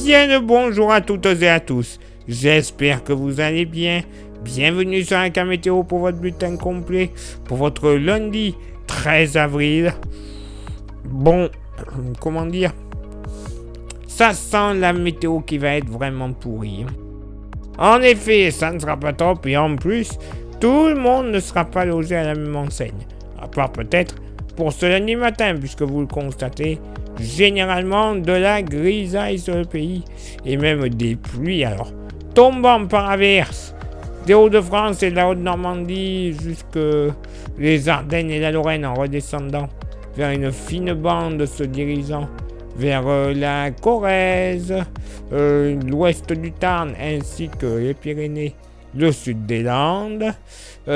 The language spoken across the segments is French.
Bien le bonjour à toutes et à tous. J'espère que vous allez bien. Bienvenue sur un cas météo pour votre bulletin complet pour votre lundi 13 avril. Bon, comment dire, ça sent la météo qui va être vraiment pourrie. En effet, ça ne sera pas top et en plus, tout le monde ne sera pas logé à la même enseigne. À part peut-être pour ce lundi matin, puisque vous le constatez, généralement de la grisaille sur le pays et même des pluies alors tombant par averse des Hauts-de-France et de la Haute-Normandie jusque les Ardennes et la Lorraine en redescendant vers une fine bande se dirigeant vers la Corrèze, l'ouest du Tarn ainsi que les Pyrénées, le sud des Landes.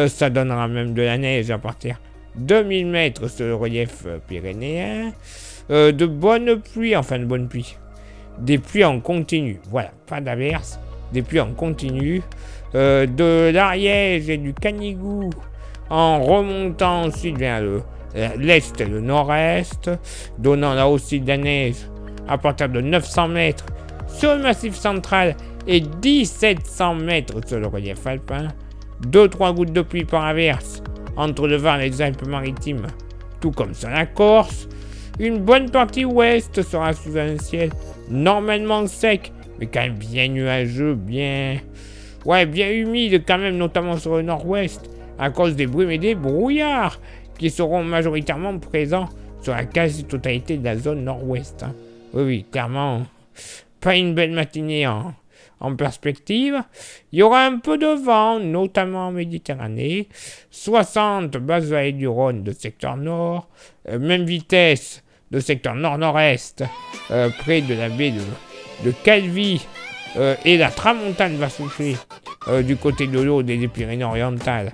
Ça donnera même de la neige à partir de 1000 mètres sur le relief pyrénéen. De bonnes pluies, des pluies en continu, voilà, pas d'averse, des pluies en continu, de l'Ariège et du Canigou, en remontant ensuite vers l'est et le nord-est, donnant là aussi de la neige à partir de 900 mètres sur le massif central et 1700 mètres sur le relief alpin, 2-3 gouttes de pluie par averse entre le Var et les Alpes-Maritimes, tout comme sur la Corse. Une bonne partie ouest sera sous un ciel normalement sec, mais quand même bien nuageux, bien humide quand même, notamment sur le nord-ouest, à cause des brumes et des brouillards qui seront majoritairement présents sur la quasi-totalité de la zone nord-ouest. Oui, clairement, pas une belle matinée en perspective. Il y aura un peu de vent, notamment en Méditerranée, 60 basses vallées du Rhône de secteur nord, même vitesse de secteur nord-nord-est, près de la baie de Calvi, et la tramontane va souffler du côté de l'Aude et des Pyrénées-Orientales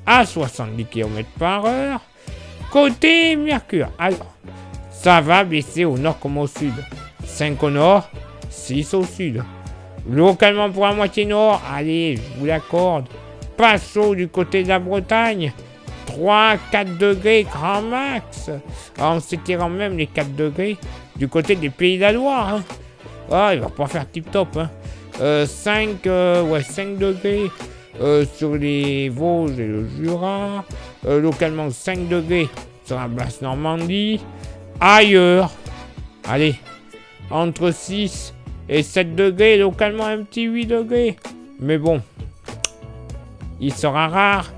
à 70 km/h. Côté Mercure, alors, ça va baisser au nord comme au sud. 5 au nord, 6 au sud. Localement pour la moitié nord, allez, je vous l'accorde, pas chaud du côté de la Bretagne, 3-4 degrés grand max, en s'étirant même les 4 degrés du côté des Pays de la Loire. Il va pas faire tip top. 5 degrés sur les Vosges et le Jura, localement 5 degrés sur la basse Normandie. Ailleurs, allez, entre 6 et 7 degrés, localement un petit 8 degrés. Mais bon, il sera rare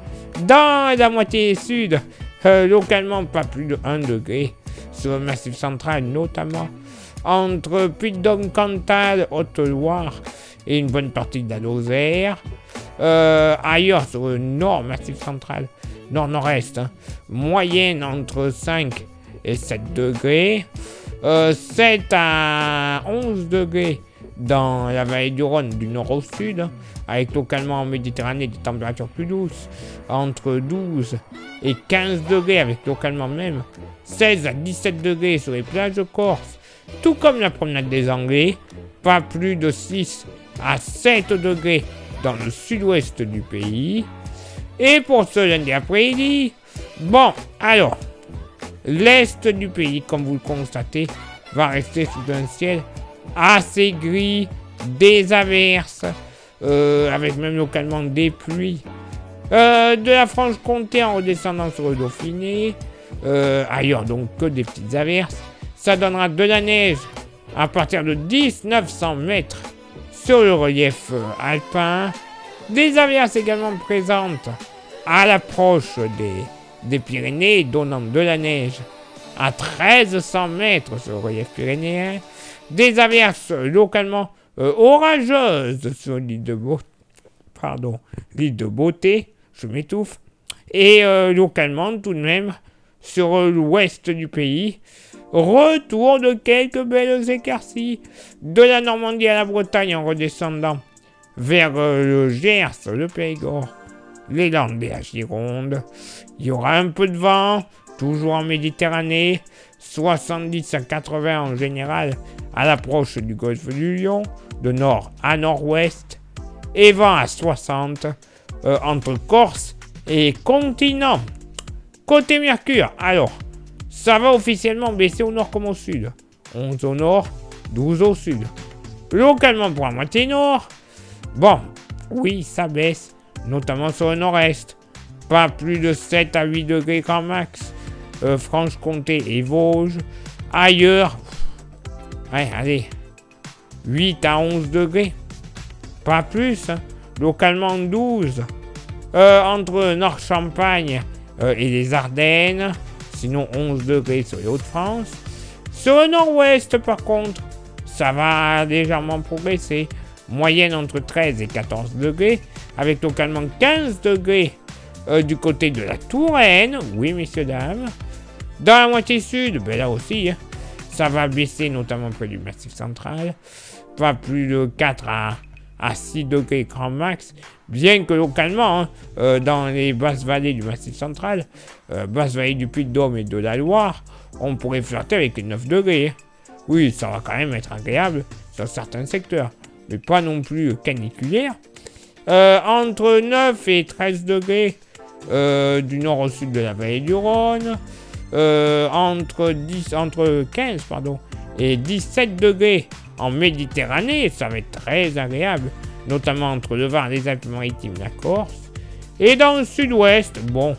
dans la moitié sud, localement pas plus de 1 degré sur le massif central, notamment entre Puy-de-Dôme, Cantal, Haute-Loire et une bonne partie de la Lozère. Ailleurs sur le nord, massif central, nord-nord-est, moyenne entre 5 et 7 degrés, 7 à 11 degrés dans la vallée du Rhône du nord au sud, avec localement en Méditerranée des températures plus douces, entre 12 et 15 degrés, avec localement même 16 à 17 degrés sur les plages de Corse, tout comme la promenade des Anglais, pas plus de 6 à 7 degrés dans le sud-ouest du pays. Et pour ce lundi après-midi, bon, alors, l'est du pays, comme vous le constatez, va rester sous un ciel assez gris, des averses, avec même localement des pluies. De la Franche-Comté en redescendant sur le Dauphiné, ailleurs donc que des petites averses. Ça donnera de la neige à partir de 1900 mètres sur le relief alpin. Des averses également présentes à l'approche des Pyrénées, donnant de la neige à 1300 mètres sur le relief pyrénéen. Des averses localement orageuses sur l'île de Beauté, je m'étouffe, et localement tout de même sur l'ouest du pays. Retour de quelques belles éclaircies de la Normandie à la Bretagne en redescendant vers le Gers, le Périgord, les Landes et la Gironde. Il y aura un peu de vent, toujours en Méditerranée, 70 à 80 en général à l'approche du golfe du Lion, de nord à nord-ouest, et vent à 60 entre Corse et continent. Côté Mercure, alors, ça va officiellement baisser au nord comme au sud. 11 au nord, 12 au sud. Localement pour la moitié nord, bon, oui, ça baisse, notamment sur le nord-est. Pas plus de 7 à 8 degrés grand max. Franche-Comté et Vosges. Ailleurs, ouais, allez, 8 à 11 degrés. Pas plus, hein. Localement 12. Entre Nord-Champagne et les Ardennes. Sinon 11 degrés sur les Hauts-de-France. Sur le nord-ouest, par contre, ça va légèrement progresser. Moyenne entre 13 et 14 degrés. Avec localement 15 degrés du côté de la Touraine. Oui, messieurs, dames. Dans la moitié sud, ben là aussi, hein, ça va baisser, notamment près du Massif central. Pas plus de 4 à 6 degrés grand max. Bien que localement, hein, dans les basses vallées du Massif central, basses vallées du Puy-de-Dôme et de la Loire, on pourrait flirter avec les 9 degrés. Hein. Oui, ça va quand même être agréable sur certains secteurs, mais pas non plus caniculaire. Entre 9 et 13 degrés du nord au sud de la vallée du Rhône. Entre 15 et 17 degrés en Méditerranée, ça va être très agréable, notamment entre le Var, les Alpes-Maritimes, la Corse. Et dans le sud-ouest, bon,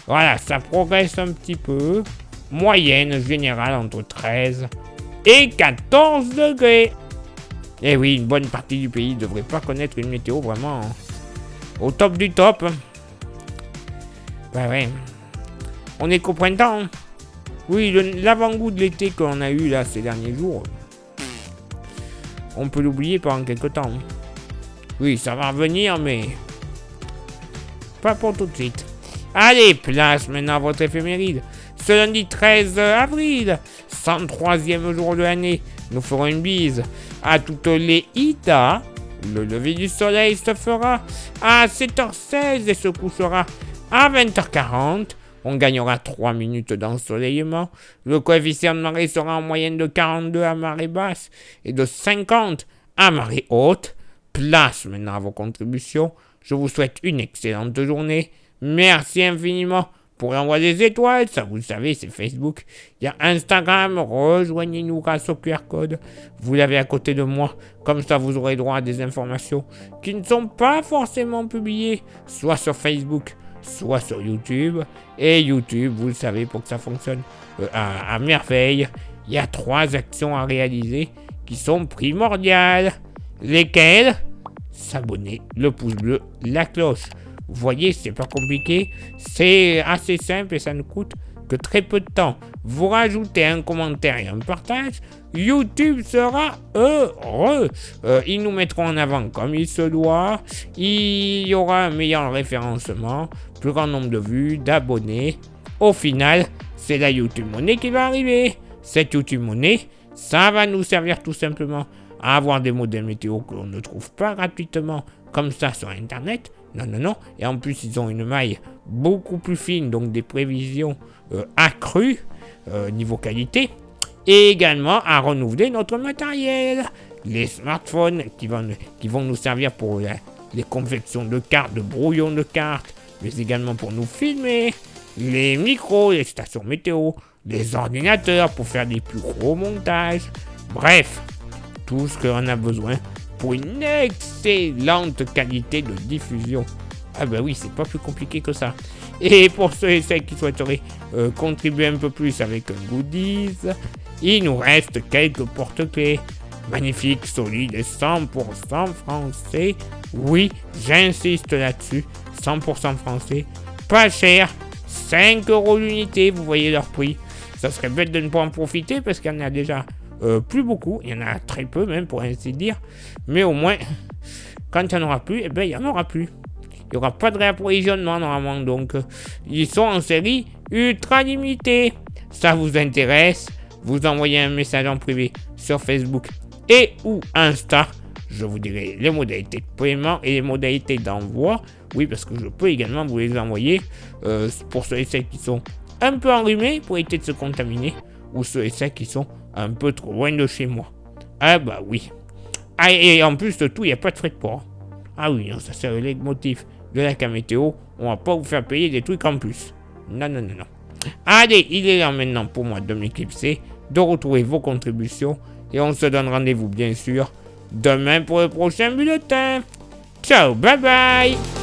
voilà, ça progresse un petit peu. Moyenne générale entre 13 et 14 degrés. Et oui, une bonne partie du pays ne devrait pas connaître une météo vraiment au top du top. Ben ouais. On est qu'au printemps. Hein. Oui, l'avant-goût de l'été qu'on a eu là ces derniers jours, on peut l'oublier pendant quelques temps. Hein. Oui, ça va revenir, mais pas pour tout de suite. Allez, place maintenant à votre éphéméride. Ce lundi 13 avril, 103e jour de l'année, nous ferons une bise à toutes les Ida. Le lever du soleil se fera à 7h16 et se couchera à 20h40. On gagnera 3 minutes d'ensoleillement. Le coefficient de marée sera en moyenne de 42 à marée basse et de 50 à marée haute. Place maintenant à vos contributions. Je vous souhaite une excellente journée. Merci infiniment pour l'envoi des étoiles. Ça, vous le savez, c'est Facebook. Il y a Instagram. Rejoignez-nous grâce au QR code. Vous l'avez à côté de moi. Comme ça, vous aurez droit à des informations qui ne sont pas forcément publiées, soit sur Facebook, soit sur YouTube. Et YouTube, vous le savez, pour que ça fonctionne à merveille, il y a 3 actions à réaliser qui sont primordiales. Lesquelles? S'abonner, le pouce bleu, la cloche. Vous voyez, c'est pas compliqué, c'est assez simple et ça ne coûte que très peu de temps. Vous rajoutez un commentaire et un partage, YouTube sera heureux. Ils nous mettront en avant comme il se doit. Il y aura un meilleur référencement, plus grand nombre de vues, d'abonnés. Au final, c'est la YouTube Money qui va arriver. Cette YouTube Money, ça va nous servir tout simplement à avoir des modèles météo que l'on ne trouve pas gratuitement comme ça sur Internet. Non. Et en plus, ils ont une maille beaucoup plus fine, donc des prévisions accrues niveau qualité. Et également à renouveler notre matériel. Les smartphones qui vont nous servir pour les confections de cartes, de brouillons de cartes, mais également pour nous filmer. Les micros, les stations météo, les ordinateurs pour faire des plus gros montages. Bref, tout ce qu'on a besoin pour une excellente qualité de diffusion. Ah ben oui, c'est pas plus compliqué que ça. Et pour ceux et celles qui souhaiteraient contribuer un peu plus avec un goodies, il nous reste quelques porte-clés. Magnifiques, solides et 100% français. Oui, j'insiste là-dessus. 100% français. Pas cher. 5 € l'unité, vous voyez leur prix. Ça serait bête de ne pas en profiter parce qu'il y en a déjà plus beaucoup. Il y en a très peu même pour ainsi dire. Mais au moins, quand il n'y en aura plus, eh ben, il n'y en aura plus. Il n'y aura pas de réapprovisionnement normalement. Donc, ils sont en série ultra limitée. Ça vous intéresse? Vous envoyez un message en privé sur Facebook et ou Insta. Je vous dirai les modalités de paiement et les modalités d'envoi. Oui, parce que je peux également vous les envoyer pour ceux et celles qui sont un peu enrhumés pour éviter de se contaminer, ou ceux et celles qui sont un peu trop loin de chez moi. Ah bah oui. Ah, et en plus de tout, il n'y a pas de frais de port. Ah oui, non, ça c'est le leitmotiv de la Camétéo. On va pas vous faire payer des trucs en plus. Non. Allez, il est là maintenant pour moi de m'éclipser, de retrouver vos contributions, et on se donne rendez-vous bien sûr demain pour le prochain bulletin. Ciao, bye bye.